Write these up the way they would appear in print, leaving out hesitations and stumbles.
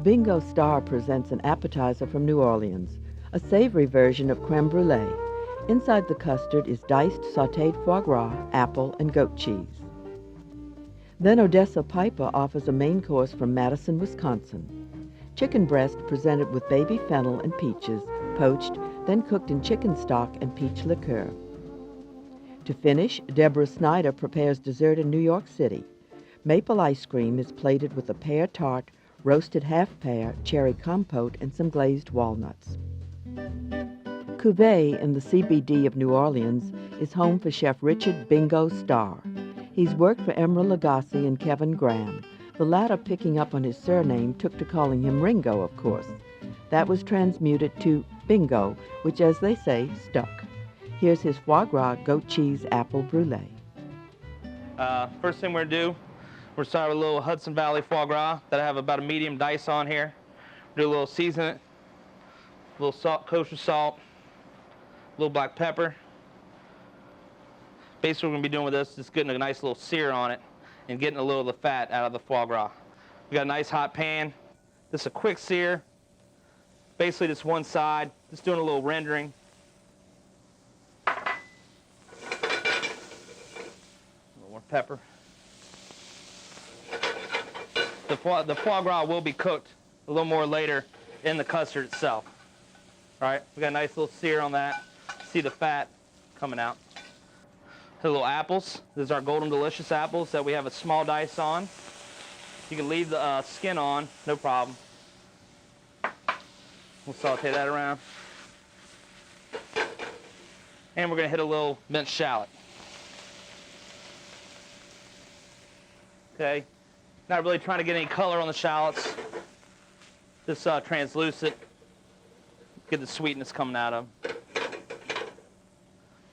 Bingo Starr presents an appetizer from New Orleans, a savory version of creme brulee. Inside the custard is diced sautéed foie gras, apple, and goat cheese. Then Odessa Piper offers a main course from Madison, Wisconsin. Chicken breast presented with baby fennel and peaches, poached, then cooked in chicken stock and peach liqueur. To finish, Deborah Snyder prepares dessert in New York City. Maple ice cream is plated with a pear tart, roasted half-pear, cherry compote, and some glazed walnuts. Cuvée in the CBD of New Orleans is home for Chef Richard Bingo Starr. He's worked for Emeril Lagasse and Kevin Graham. The latter, picking up on his surname, took to calling him Ringo, of course. That was transmuted to Bingo, which, as they say, stuck. Here's his foie gras goat cheese apple brulee. First thing we're going to do, we're start with a little Hudson Valley foie gras that I have about a medium dice on here. Do a little season it, a little salt, kosher salt, a little black pepper. Basically what we're going to be doing with this is getting a nice little sear on it and getting a little of the fat out of the foie gras. We got a nice hot pan. This is a quick sear. Basically just one side, just doing a little rendering. A little more pepper. The foie gras will be cooked a little more later in the custard itself. All right, we got a nice little sear on that. See the fat coming out. The little apples. These are our Golden Delicious apples that we have a small dice on. You can leave the skin on, no problem. We'll saute that around. And we're going to hit a little minced shallot. Okay. Not really trying to get any color on the shallots. Just translucent. Get the sweetness coming out of them.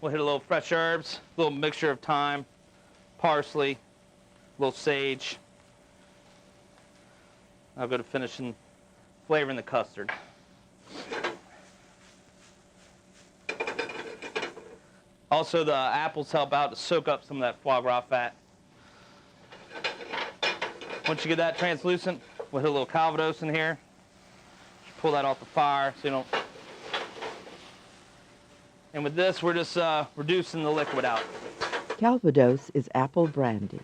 We'll hit a little fresh herbs, a little mixture of thyme, parsley, a little sage. I'll go to finishing flavoring the custard. Also, the apples help out to soak up some of that foie gras fat. Once you get that translucent, we'll hit a little Calvados in here. Just pull that off the fire so you don't. And with this, we're just reducing the liquid out. Calvados is apple brandy.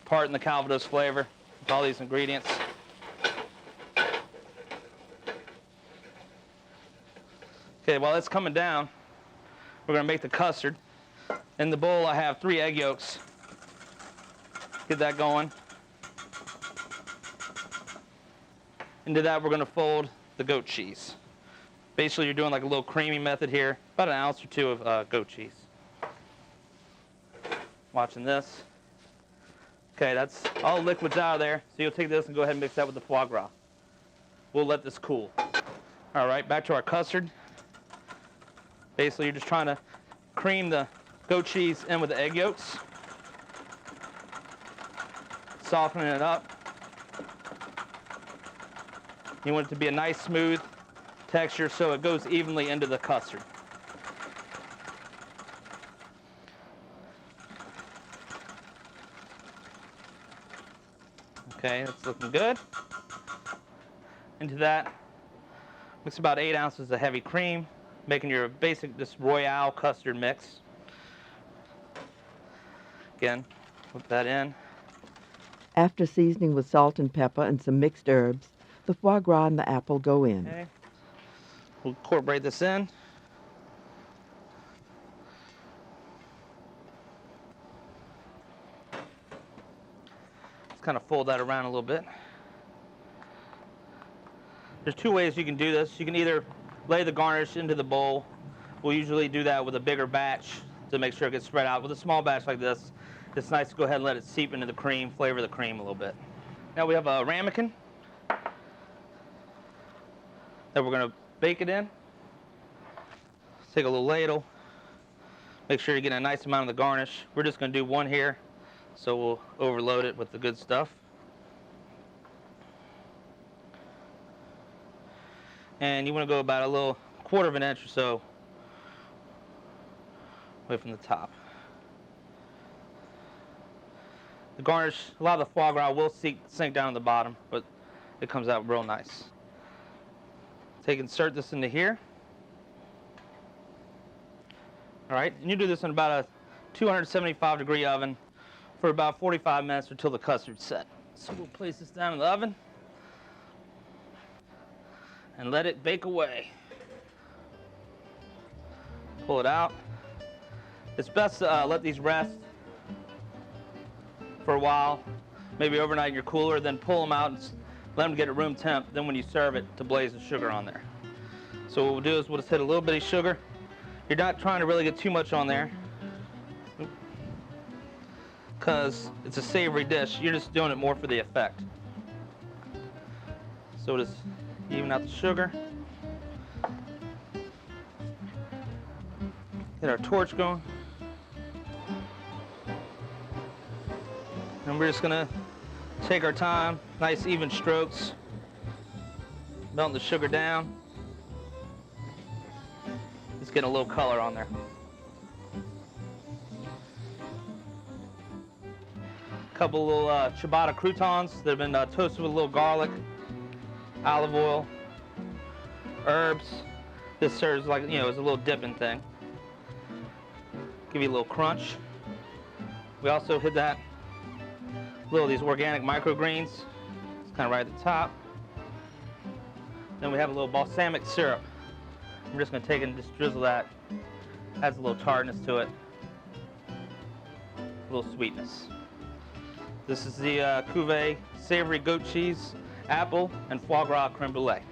Part in the Calvados flavor with all these ingredients. Okay, while it's coming down, we're going to make the custard. In the bowl, I have 3 egg yolks. Get that going. Into that, we're going to fold the goat cheese. Basically, you're doing like a little creamy method here, about an ounce or 2 of goat cheese. Watching this. Okay, that's all the liquid's out of there. So you'll take this and go ahead and mix that with the foie gras. We'll let this cool. All right, back to our custard. Basically, you're just trying to cream the goat cheese in with the egg yolks. Softening it up. You want it to be a nice, smooth texture so it goes evenly into the custard. Okay, that's looking good. Into that, mix about 8 ounces of heavy cream, making your basic just Royale custard mix. Again, put that in. After seasoning with salt and pepper and some mixed herbs, the foie gras and the apple go in. Okay. We'll incorporate this in. Let's kind of fold that around a little bit. There's 2 ways you can do this. You can either lay the garnish into the bowl. We'll usually do that with a bigger batch to make sure it gets spread out. With a small batch like this, it's nice to go ahead and let it seep into the cream, flavor the cream a little bit. Now we have a ramekin that we're going to bake it in. Take a little ladle. Make sure you get a nice amount of the garnish. We're just going to do 1 here, so we'll overload it with the good stuff. And you want to go about a little 1/4 of an inch or so away from the top. The garnish, a lot of the foie gras will sink down to the bottom, but it comes out real nice. Insert this into here. All right, and you do this in about a 275 degree oven for about 45 minutes until the custard's set. So we'll place this down in the oven and let it bake away. Pull it out. It's best to let these rest for a while, maybe overnight in your cooler, then pull them out and let them get at room temp. Then when you serve it, to blaze the sugar on there. So what we'll do is we'll just hit a little bit of sugar. You're not trying to really get too much on there because it's a savory dish. You're just doing it more for the effect. So just even out the sugar. Get our torch going. And we're just gonna take our time, nice even strokes, melting the sugar down. Just getting a little color on there. A couple little ciabatta croutons that have been toasted with a little garlic, olive oil, herbs. This serves like, you know, as a little dipping thing. Give you a little crunch. We also hit that little of these organic microgreens. It's kind of right at the top. Then we have a little balsamic syrup. I'm just going to take it and just drizzle that. Adds a little tartness to it. A little sweetness. This is the Cuvée savory goat cheese, apple, and foie gras creme brulee.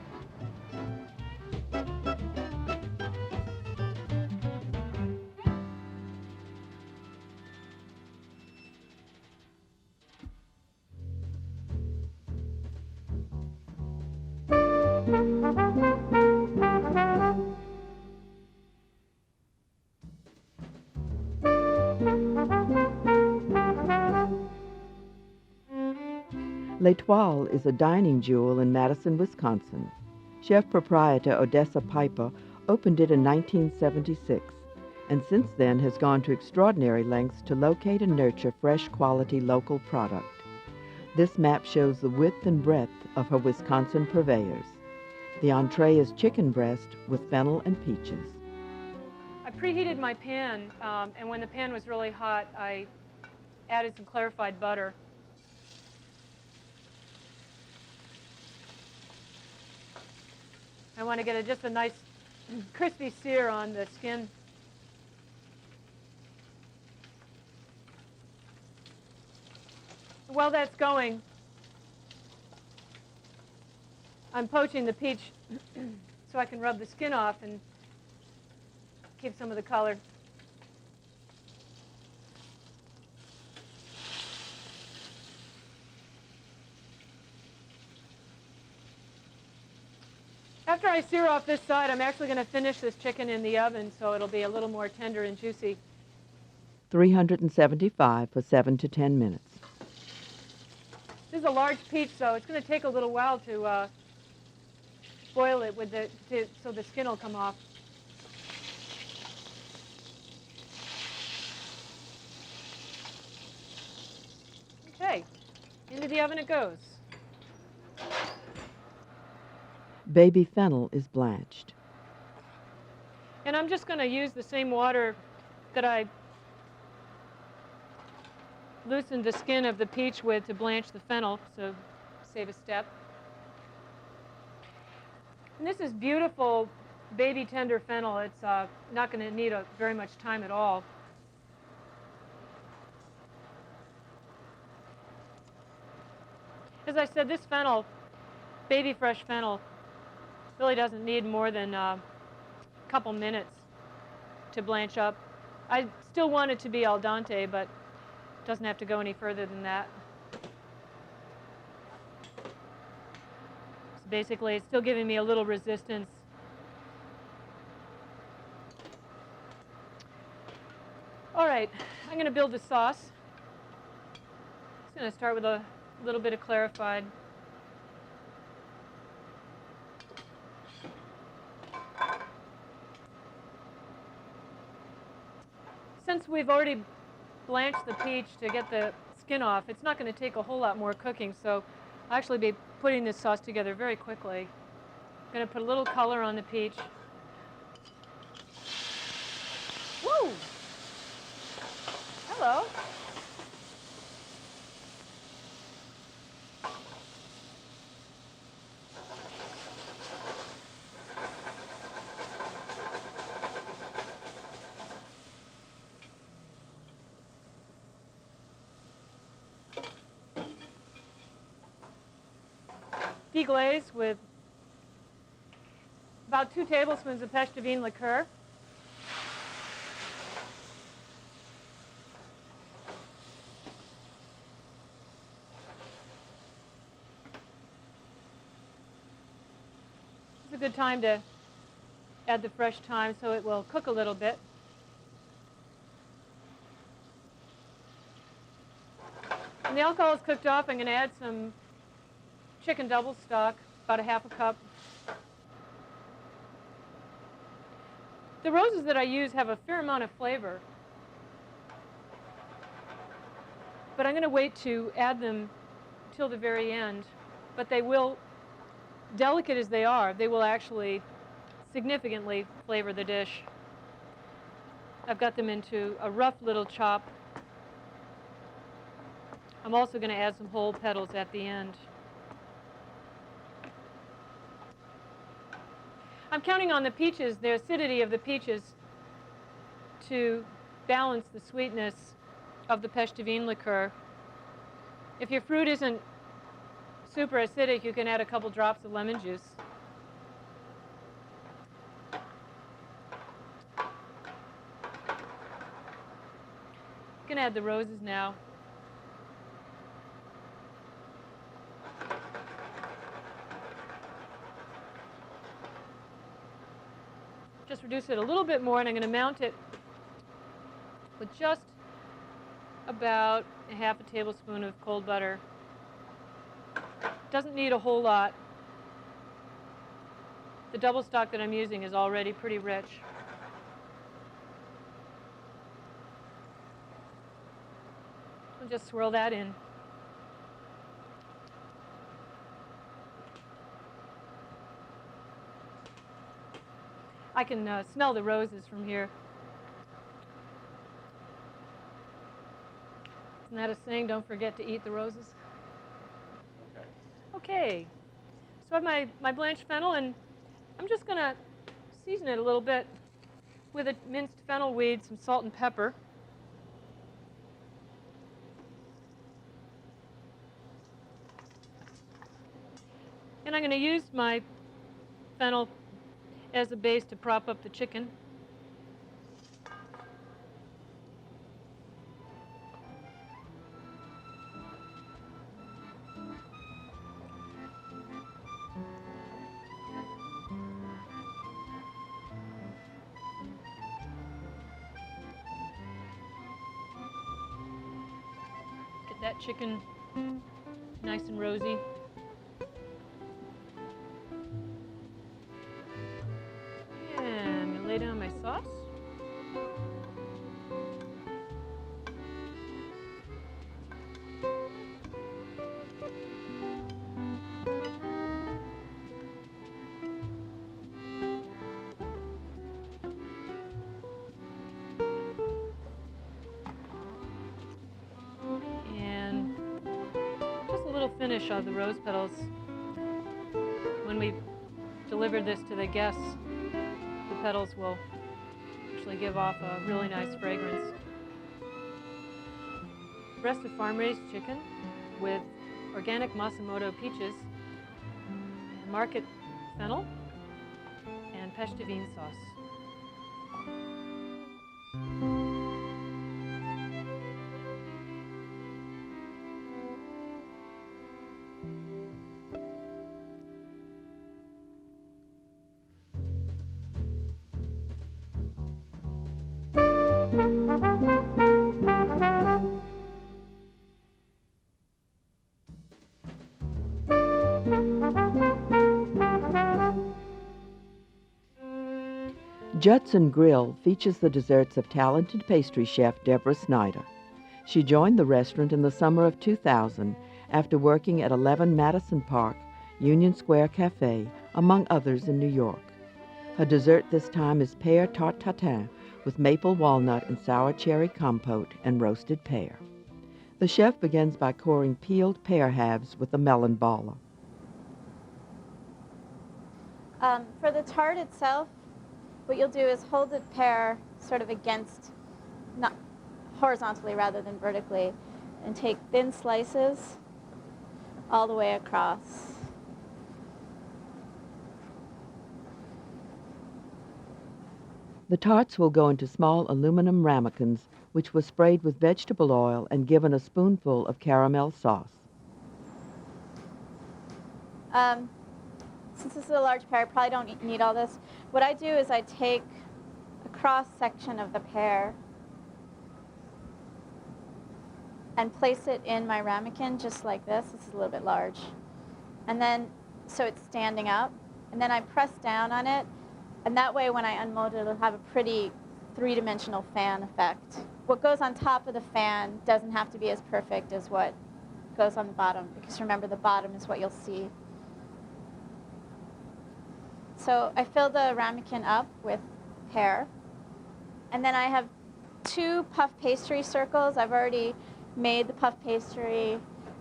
L'Etoile is a dining jewel in Madison, Wisconsin. Chef proprietor Odessa Piper opened it in 1976, and since then has gone to extraordinary lengths to locate and nurture fresh quality local product. This map shows the width and breadth of her Wisconsin purveyors. The entree is chicken breast with fennel and peaches. I preheated my pan, and when the pan was really hot, I added some clarified butter. I want to get just a nice crispy sear on the skin. While that's going, I'm poaching the peach so I can rub the skin off and keep some of the color. After I sear off this side, I'm actually going to finish this chicken in the oven so it'll be a little more tender and juicy. 375 for 7 to 10 minutes. This is a large peach, so it's going to take a little while to boil it with so the skin will come off. Okay, into the oven it goes. Baby fennel is blanched. And I'm just going to use the same water that I loosened the skin of the peach with to blanch the fennel, so save a step. And this is beautiful baby tender fennel. It's not going to need very much time at all. As I said, this fennel, baby fresh fennel, really doesn't need more than a couple minutes to blanch up. I still want it to be al dente, but it doesn't have to go any further than that. So basically, it's still giving me a little resistance. All right, I'm going to build the sauce. I'm going to start with a little bit of clarified. Since we've already blanched the peach to get the skin off. It's not going to take a whole lot more cooking, so I'll actually be putting this sauce together very quickly. I'm going to put a little color on the peach. Woo! Hello. Deglaze with about 2 tablespoons of Pêche de Vigne liqueur. It's a good time to add the fresh thyme so it will cook a little bit. When the alcohol is cooked off, I'm going to add some chicken double stock, about a half a cup. The roses that I use have a fair amount of flavor, but I'm going to wait to add them till the very end. But they will, delicate as they are, they will actually significantly flavor the dish. I've got them into a rough little chop. I'm also going to add some whole petals at the end. I'm counting on the peaches, the acidity of the peaches, to balance the sweetness of the Pêche de Vigne liqueur. If your fruit isn't super acidic, you can add a couple drops of lemon juice. You can add the roses now. Just reduce it a little bit more, and I'm going to mount it with just about a half a tablespoon of cold butter. Doesn't need a whole lot. The double stock that I'm using is already pretty rich. I'll just swirl that in. I can smell the roses from here. Isn't that a saying? Don't forget to eat the roses. Okay. So I have my blanched fennel, and I'm just going to season it a little bit with a minced fennel weed, some salt and pepper. And I'm going to use my fennel as a base to prop up the chicken. Get that chicken nice and rosy. Lay down my sauce. And just a little finish of the rose petals. When we deliver this to the guests, the petals will actually give off a really nice fragrance. Breast of farm-raised chicken with organic Masamoto peaches, market fennel, and Pêche de Vigne sauce. Judson Grill features the desserts of talented pastry chef Deborah Snyder. She joined the restaurant in the summer of 2000 after working at 11 Madison Park, Union Square Cafe, among others in New York. Her dessert this time is Pear Tart Tatin with maple walnut and sour cherry compote and roasted pear. The chef begins by coring peeled pear halves with a melon baller. For the tart itself, what you'll do is hold the pear sort of against, not horizontally rather than vertically, and take thin slices all the way across. The tarts will go into small aluminum ramekins, which was sprayed with vegetable oil and given a spoonful of caramel sauce. Since this is a large pear, I probably don't need all this. What I do is I take a cross section of the pear and place it in my ramekin just like this. This is a little bit large. And then, so it's standing up. And then I press down on it. And that way, when I unmold it, it'll have a pretty three-dimensional fan effect. What goes on top of the fan doesn't have to be as perfect as what goes on the bottom, because remember, the bottom is what you'll see. So I fill the ramekin up with pear. And then I have 2 puff pastry circles. I've already made the puff pastry,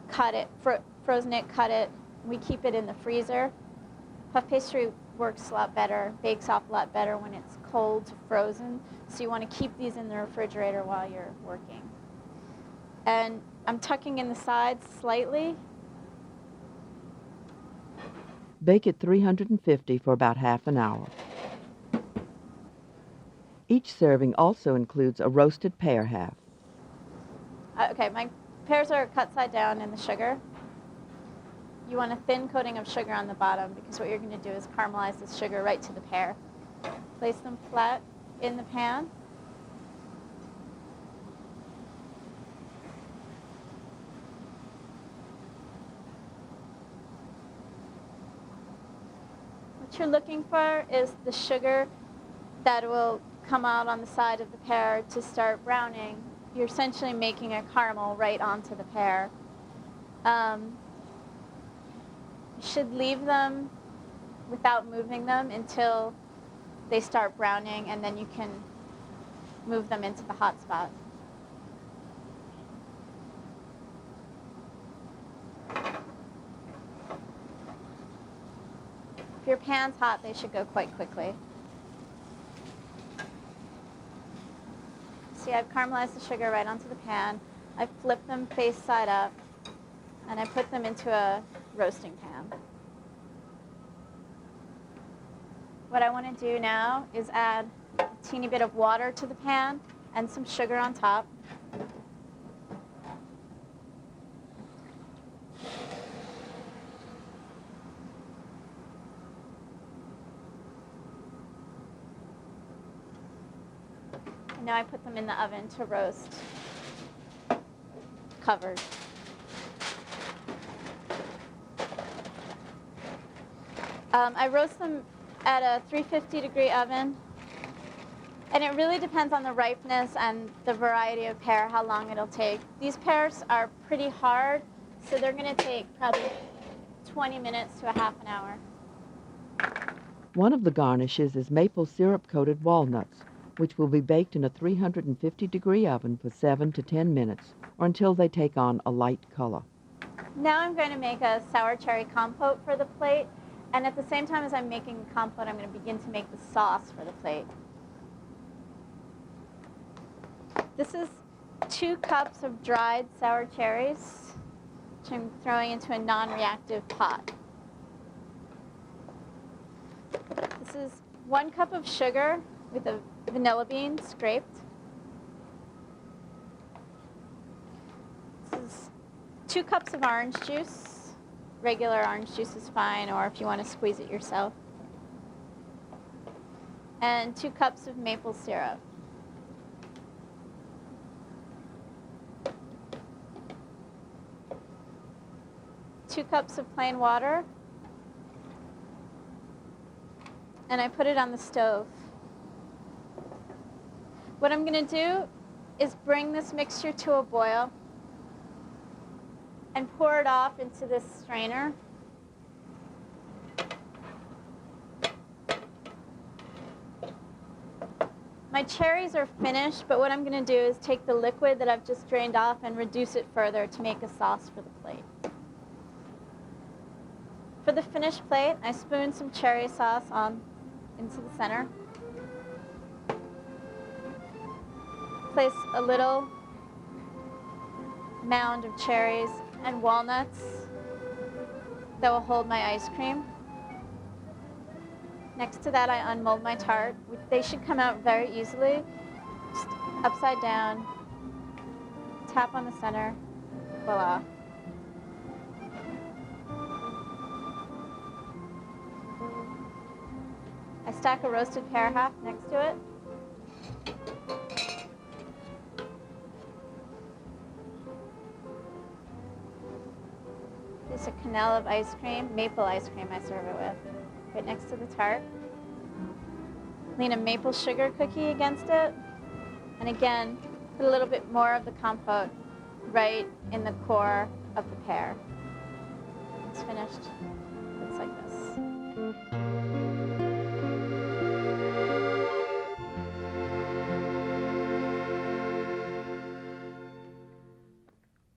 cut it, frozen it, cut it. We keep it in the freezer. Puff pastry works a lot better, bakes off a lot better when it's cold to frozen. So you want to keep these in the refrigerator while you're working. And I'm tucking in the sides slightly. Bake at 350 for about half an hour. Each serving also includes a roasted pear half. Okay, my pears are cut side down in the sugar. You want a thin coating of sugar on the bottom because what you're going to do is caramelize the sugar right to the pear. Place them flat in the pan. What you're looking for is the sugar that will come out on the side of the pear to start browning. You're essentially making a caramel right onto the pear. You should leave them without moving them until they start browning, and then you can move them into the hot spot. If your pan's hot, they should go quite quickly. See, I've caramelized the sugar right onto the pan. I flip them face side up, and I put them into a roasting pan. What I want to do now is add a teeny bit of water to the pan and some sugar on top. And now I put them in the oven to roast, covered. I roast them at a 350-degree oven, and it really depends on the ripeness and the variety of pear, how long it'll take. These pears are pretty hard, so they're going to take probably 20 minutes to a half an hour. One of the garnishes is maple syrup-coated walnuts, which will be baked in a 350-degree oven for 7 to 10 minutes, or until they take on a light color. Now I'm going to make a sour cherry compote for the plate. And at the same time as I'm making the compote, I'm going to begin to make the sauce for the plate. This is 2 cups of dried sour cherries, which I'm throwing into a non-reactive pot. This is 1 cup of sugar with a vanilla bean scraped. This is 2 cups of orange juice. Regular orange juice is fine, or if you want to squeeze it yourself. And 2 cups of maple syrup. Two cups of plain water. And I put it on the stove. What I'm going to do is bring this mixture to a boil and pour it off into this strainer. My cherries are finished, but what I'm going to do is take the liquid that I've just drained off and reduce it further to make a sauce for the plate. For the finished plate, I spoon some cherry sauce on into the center. Place a little mound of cherries and walnuts that will hold my ice cream. Next to that, I unmold my tart. They should come out very easily. Just upside down, tap on the center, voila. I stack a roasted pear half next to it. There's a canal of ice cream, maple ice cream I serve it with, right next to the tart. Lean a maple sugar cookie against it. And again, put a little bit more of the compote right in the core of the pear. It's finished. Looks like this.